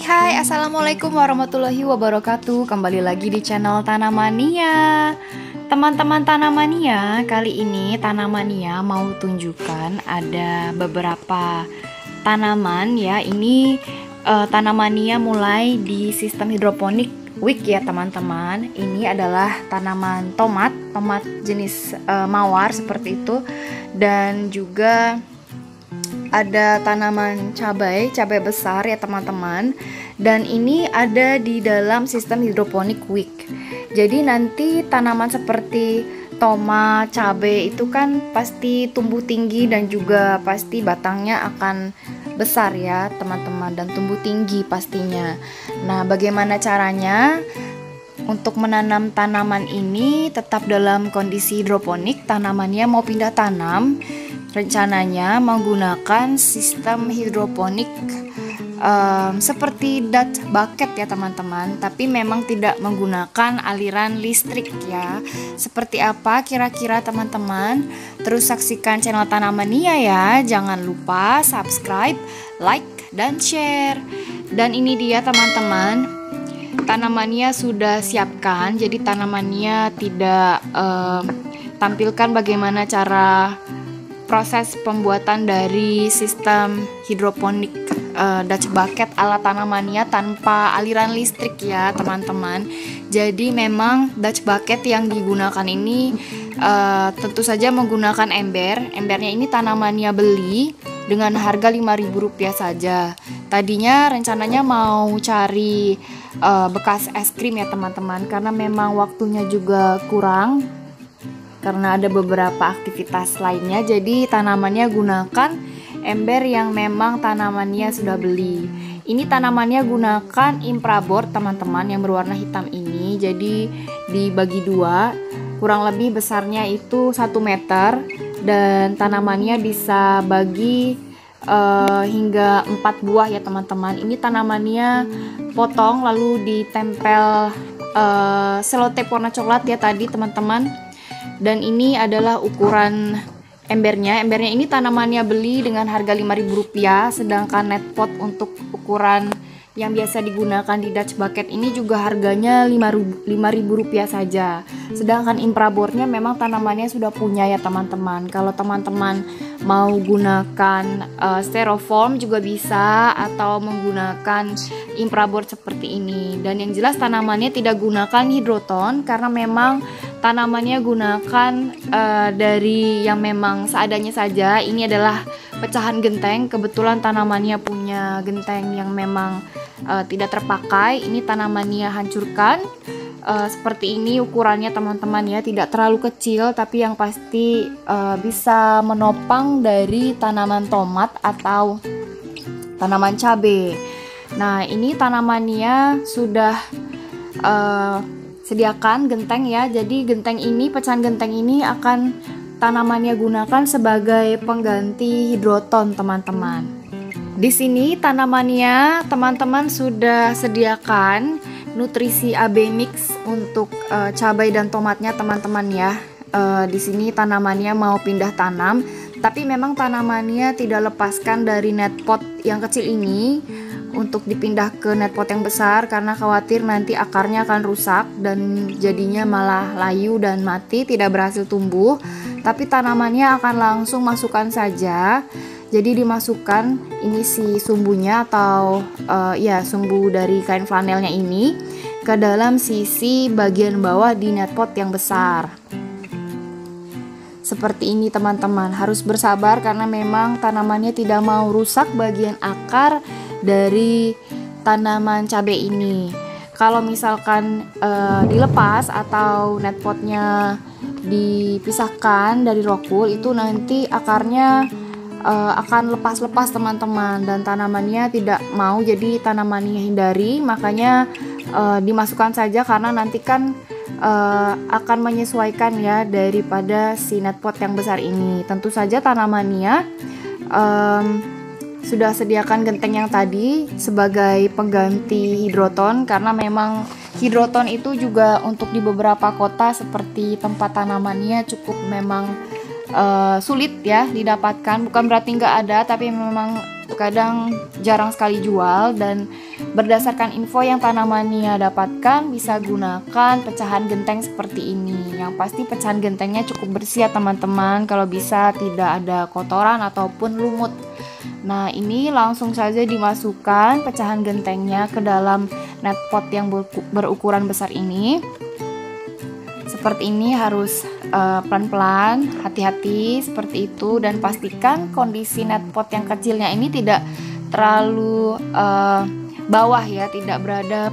Hai, assalamualaikum warahmatullahi wabarakatuh. Kembali lagi di channel Tanamania. Teman-teman Tanamania, kali ini Tanamania mau tunjukkan ada beberapa tanaman ya. Ini Tanamania mulai di sistem hidroponik wick ya teman-teman. Ini adalah tanaman tomat jenis mawar seperti itu, dan juga ada tanaman cabai besar ya teman-teman, dan ini ada di dalam sistem hidroponik wick. Jadi nanti tanaman seperti tomat, cabai itu kan pasti tumbuh tinggi dan juga pasti batangnya akan besar ya teman-teman, dan tumbuh tinggi pastinya. Nah, bagaimana caranya untuk menanam tanaman ini tetap dalam kondisi hidroponik? Tanamannya mau pindah tanam, rencananya menggunakan sistem hidroponik seperti Dutch bucket ya teman-teman, tapi memang tidak menggunakan aliran listrik ya. Seperti apa kira-kira teman-teman? Terus saksikan channel Tanamania ya. Jangan lupa subscribe, like, dan share. Dan ini dia teman-teman, tanamannya sudah siapkan. Jadi tanamannya tidak tampilkan bagaimana cara proses pembuatan dari sistem hidroponik Dutch bucket ala Tanamania tanpa aliran listrik ya teman-teman. Jadi memang Dutch bucket yang digunakan ini tentu saja menggunakan ember. Embernya ini Tanamania beli dengan harga Rp5.000 saja. Tadinya rencananya mau cari bekas es krim ya teman-teman, karena memang waktunya juga kurang karena ada beberapa aktivitas lainnya. Jadi tanamannya gunakan ember yang memang tanamannya sudah beli. Ini tanamannya gunakan Imprabord teman-teman yang berwarna hitam ini. Jadi dibagi dua, kurang lebih besarnya itu 1 meter, dan tanamannya bisa bagi hingga 4 buah ya teman-teman. Ini tanamannya potong lalu ditempel selotip warna coklat ya tadi teman-teman. Dan ini adalah ukuran embernya. Embernya ini tanamannya beli dengan harga Rp5.000, sedangkan net pot untuk ukuran yang biasa digunakan di Dutch bucket ini juga harganya Rp5.000 saja. Sedangkan Imprabordnya memang tanamannya sudah punya ya teman-teman. Kalau teman-teman mau gunakan styrofoam juga bisa, atau menggunakan Imprabord seperti ini. Dan yang jelas tanamannya tidak gunakan hidroton karena memang tanamannya gunakan dari yang memang seadanya saja. Ini adalah pecahan genteng. Kebetulan tanamannya punya genteng yang memang tidak terpakai. Ini tanamannya hancurkan seperti ini ukurannya teman-teman ya, tidak terlalu kecil, tapi yang pasti bisa menopang dari tanaman tomat atau tanaman cabai. Nah, ini tanamannya sudah sediakan genteng ya. Jadi genteng ini, pecahan genteng ini akan tanamannya gunakan sebagai pengganti hidroton teman-teman. Di sini tanamannya teman-teman sudah sediakan nutrisi AB mix untuk cabai dan tomatnya teman-teman ya. Di sini tanamannya mau pindah tanam, tapi memang tanamannya tidak lepaskan dari net pot yang kecil ini untuk dipindah ke net pot yang besar karena khawatir nanti akarnya akan rusak dan jadinya malah layu dan mati, tidak berhasil tumbuh. Tapi tanamannya akan langsung masukkan saja. Jadi dimasukkan ini si sumbunya atau ya sumbu dari kain flanelnya ini ke dalam sisi bagian bawah di net pot yang besar. Seperti ini teman-teman, harus bersabar karena memang tanamannya tidak mau rusak bagian akar dari tanaman cabai ini. Kalau misalkan dilepas atau net potnya dipisahkan dari rockwool, itu nanti akarnya akan lepas-lepas teman-teman, dan tanamannya tidak mau, jadi tanamannya hindari, makanya dimasukkan saja karena nanti kan akan menyesuaikan ya daripada si netpot yang besar ini. Tentu saja tanamannya sudah sediakan genteng yang tadi sebagai pengganti hidroton, karena memang hidroton itu juga untuk di beberapa kota seperti tempat tanamannya cukup memang sulit ya didapatkan. Bukan berarti nggak ada, tapi memang kadang jarang sekali jual. Dan berdasarkan info yang tanamannya dapatkan, bisa gunakan pecahan genteng seperti ini. Yang pasti pecahan gentengnya cukup bersih ya teman-teman, kalau bisa tidak ada kotoran ataupun lumut. Nah, ini langsung saja dimasukkan pecahan gentengnya ke dalam netpot yang berukuran besar ini. Seperti ini, harus pelan-pelan, hati-hati seperti itu, dan pastikan kondisi netpot yang kecilnya ini tidak terlalu bawah ya, tidak berada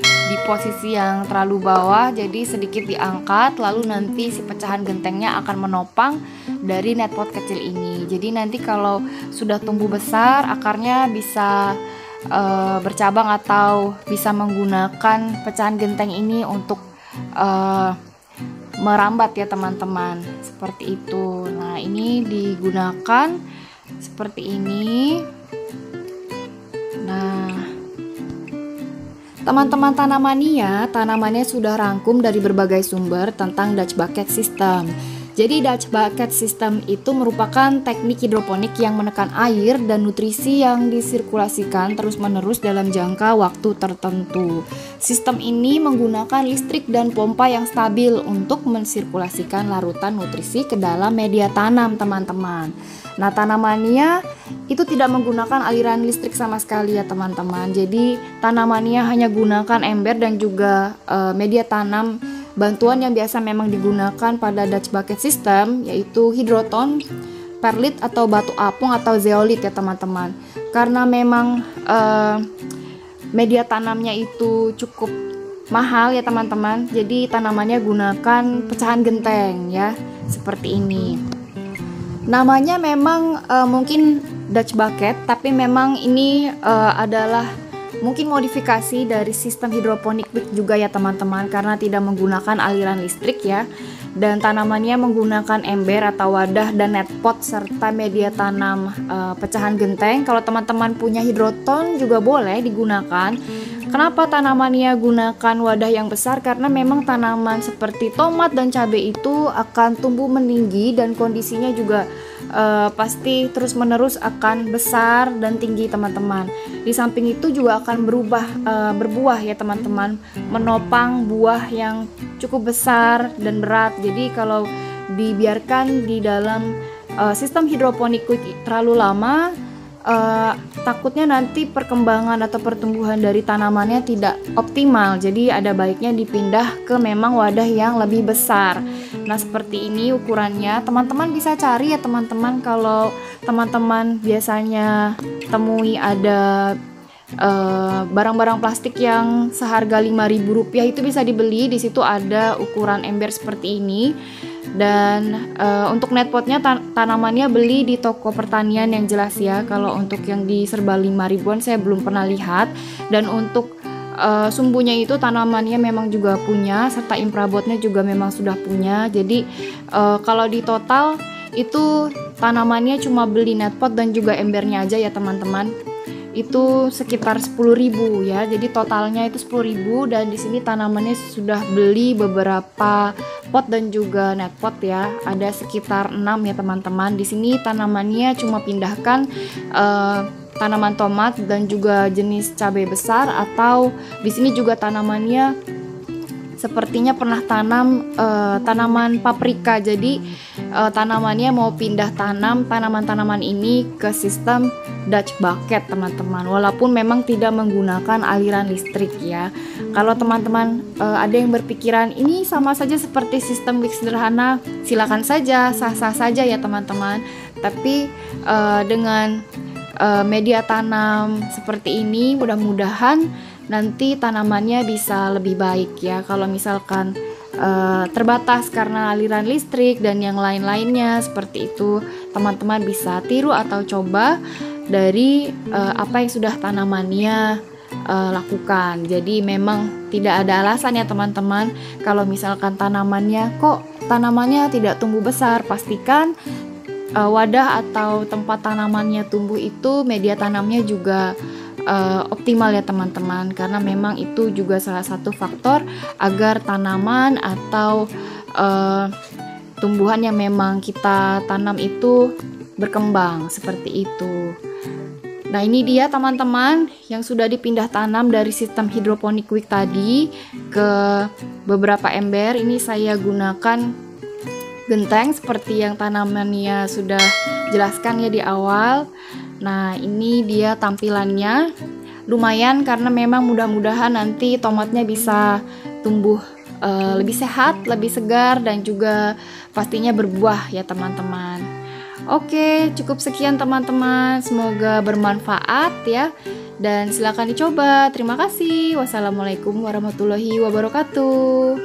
di posisi yang terlalu bawah, jadi sedikit diangkat, lalu nanti si pecahan gentengnya akan menopang dari netpot kecil ini. Jadi nanti kalau sudah tumbuh besar, akarnya bisa bercabang atau bisa menggunakan pecahan genteng ini untuk merambat ya teman-teman, seperti itu. Nah, ini digunakan seperti ini. Nah, teman-teman tanamannya sudah rangkum dari berbagai sumber tentang Dutch Bucket System. Jadi Dutch Bucket System itu merupakan teknik hidroponik yang menekan air dan nutrisi yang disirkulasikan terus-menerus dalam jangka waktu tertentu. Sistem ini menggunakan listrik dan pompa yang stabil untuk mensirkulasikan larutan nutrisi ke dalam media tanam, teman-teman. Nah, tanamannya itu tidak menggunakan aliran listrik sama sekali ya teman-teman. Jadi tanamannya hanya gunakan ember dan juga media tanam bantuan yang biasa memang digunakan pada Dutch Bucket System, yaitu hidroton, perlit atau batu apung atau zeolit ya teman-teman. Karena memang media tanamnya itu cukup mahal ya teman-teman, jadi tanamannya gunakan pecahan genteng ya, seperti ini. Namanya memang mungkin Dutch Bucket, tapi memang ini adalah mungkin modifikasi dari sistem hidroponik juga ya teman-teman, karena tidak menggunakan aliran listrik ya, dan tanamannya menggunakan ember atau wadah dan netpot serta media tanam pecahan genteng. Kalau teman-teman punya hidroton juga boleh digunakan. Kenapa tanamannya gunakan wadah yang besar? Karena memang tanaman seperti tomat dan cabai itu akan tumbuh meninggi dan kondisinya juga pasti terus-menerus akan besar dan tinggi teman-teman. Di samping itu juga akan berbuah ya teman-teman, menopang buah yang cukup besar dan berat. Jadi kalau dibiarkan di dalam sistem hidroponik terlalu lama, takutnya nanti perkembangan atau pertumbuhan dari tanamannya tidak optimal. Jadi ada baiknya dipindah ke memang wadah yang lebih besar. Nah, seperti ini ukurannya. Teman-teman bisa cari ya teman-teman, kalau teman-teman biasanya temui ada barang-barang plastik yang seharga Rp5.000 itu bisa dibeli. Di situ ada ukuran ember seperti ini. Dan untuk netpotnya tanamannya beli di toko pertanian yang jelas ya. Kalau untuk yang di serba 5.000-an saya belum pernah lihat. Dan untuk sumbunya itu tanamannya memang juga punya, serta imprabotnya juga memang sudah punya. Jadi kalau di total itu tanamannya cuma beli netpot dan juga embernya aja ya teman-teman, itu sekitar 10.000 ya. Jadi totalnya itu 10.000, dan di sini tanamannya sudah beli beberapa pot dan juga netpot ya. Ada sekitar 6 ya teman-teman. Di sini tanamannya cuma pindahkan tanaman tomat dan juga jenis cabai besar, atau di sini juga tanamannya sepertinya pernah tanam tanaman paprika. Jadi tanamannya mau pindah tanam tanaman-tanaman ini ke sistem Dutch Bucket teman-teman, walaupun memang tidak menggunakan aliran listrik ya. Kalau teman-teman ada yang berpikiran ini sama saja seperti sistem Wix sederhana, silakan saja, sah-sah saja ya teman-teman. Tapi dengan media tanam seperti ini, mudah-mudahan nanti tanamannya bisa lebih baik ya. Kalau misalkan terbatas karena aliran listrik dan yang lain-lainnya seperti itu, teman-teman bisa tiru atau coba dari apa yang sudah tanamannya lakukan. Jadi memang tidak ada alasan ya teman-teman, kalau misalkan tanamannya tidak tumbuh besar, pastikan wadah atau tempat tanamannya tumbuh itu media tanamnya juga optimal ya teman-teman, karena memang itu juga salah satu faktor agar tanaman atau tumbuhan yang memang kita tanam itu berkembang seperti itu. Nah, ini dia teman-teman yang sudah dipindah tanam dari sistem hidroponik Kwik tadi ke beberapa ember. Ini saya gunakan genteng seperti yang tanamannya sudah jelaskan ya di awal. Nah, ini dia tampilannya. Lumayan karena memang mudah-mudahan nanti tomatnya bisa tumbuh lebih sehat, lebih segar, dan juga pastinya berbuah ya teman-teman. Oke, cukup sekian teman-teman. Semoga bermanfaat ya. Dan silakan dicoba. Terima kasih. Wassalamualaikum warahmatullahi wabarakatuh.